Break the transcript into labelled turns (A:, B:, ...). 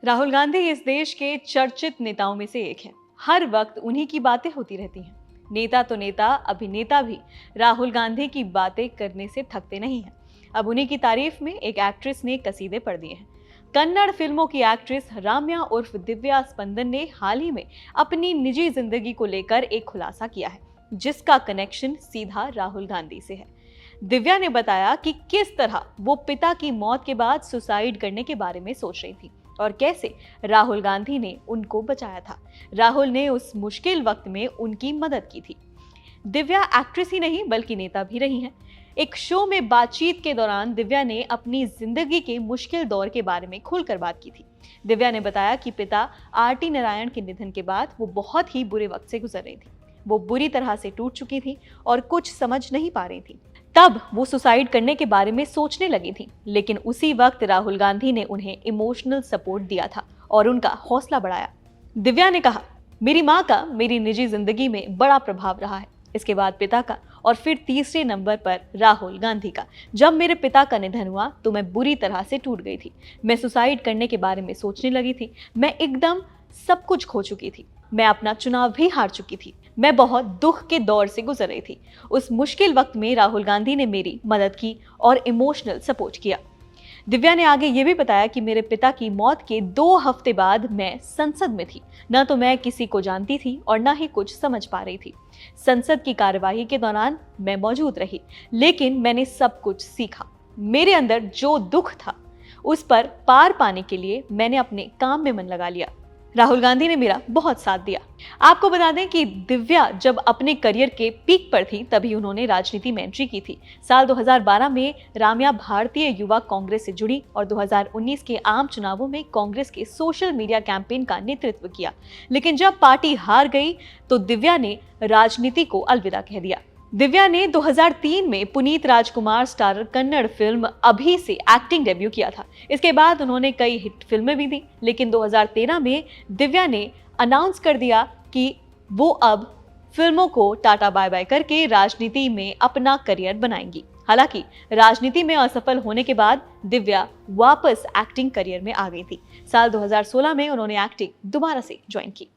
A: राहुल गांधी इस देश के चर्चित नेताओं में से एक है। हर वक्त उन्हीं की बातें होती रहती हैं। नेता तो नेता, अभिनेता भी राहुल गांधी की बातें करने से थकते नहीं हैं। अब उन्हीं की तारीफ में एक एक्ट्रेस ने कसीदे पढ़ दिए हैं। कन्नड़ फिल्मों की एक्ट्रेस राम्या उर्फ दिव्या स्पंदन ने हाल ही में अपनी निजी जिंदगी को लेकर एक खुलासा किया है, जिसका कनेक्शन सीधा राहुल गांधी से है। दिव्या ने बताया कि किस तरह वो पिता की मौत के बाद सुसाइड करने के बारे में सोच रही थी और कैसे राहुल गांधी ने उनको बचाया था। राहुल ने उस मुश्किल वक्त में उनकी मदद की थी। दिव्या एक्ट्रेस ही नहीं बल्कि नेता भी रही हैं। एक शो में बातचीत के दौरान दिव्या ने अपनी जिंदगी के मुश्किल दौर के बारे में खुलकर बात की थी। दिव्या ने बताया कि पिता आरटी नारायण के निधन के बाद वो बहुत ही बुरे वक्त से गुजर रही थी। वो बुरी तरह से टूट चुकी थी और कुछ समझ नहीं पा रही थी। तब वो सुसाइड करने के बारे में सोचने लगी थी, लेकिन उसी वक्त राहुल गांधी ने उन्हें इमोशनल सपोर्ट दिया था और उनका हौसला बढ़ाया। दिव्या ने कहा, मेरी माँ का मेरी निजी जिंदगी में बड़ा प्रभाव रहा है, इसके बाद पिता का और फिर तीसरे नंबर पर राहुल गांधी का। जब मेरे पिता का निधन हुआ तो मैं बुरी तरह से टूट गई थी। मैं सुसाइड करने के बारे में सोचने लगी थी। मैं एकदम सब कुछ खो चुकी थी। मैं अपना चुनाव भी हार चुकी थी। मैं बहुत दुख के दौर से गुजर रही थी। उस मुश्किल वक्त में राहुल गांधी ने मेरी मदद की और इमोशनल सपोर्ट किया। दिव्या ने आगे ये भी बताया कि मेरे पिता की मौत के 2 हफ्ते बाद मैं संसद में थी। न तो मैं किसी को जानती थी और न ही कुछ समझ पा रही थी। संसद की कार्यवाही के दौरान मैं मौजूद रही, लेकिन मैंने सब कुछ सीखा। मेरे अंदर जो दुख था उस पर पार पाने के लिए मैंने अपने काम में मन लगा लिया। राहुल गांधी ने मेरा बहुत साथ दिया। आपको बता दें कि दिव्या जब अपने करियर के पीक पर थी तभी उन्होंने राजनीति में एंट्री की थी। साल 2012 में राम्या भारतीय युवा कांग्रेस से जुड़ी और 2019 के आम चुनावों में कांग्रेस के सोशल मीडिया कैंपेन का नेतृत्व किया। लेकिन जब पार्टी हार गई तो दिव्या ने राजनीति को अलविदा कह दिया। दिव्या ने 2003 में पुनीत राजकुमार स्टारर कन्नड़ फिल्म अभी से एक्टिंग डेब्यू किया था। इसके बाद उन्होंने कई हिट फिल्में भी दी, लेकिन 2013 में दिव्या ने अनाउंस कर दिया कि वो अब फिल्मों को टाटा बाय बाय करके राजनीति में अपना करियर बनाएंगी। हालांकि राजनीति में असफल होने के बाद दिव्या वापस एक्टिंग करियर में आ गई थी। साल 2016 में उन्होंने एक्टिंग दोबारा से ज्वाइन की।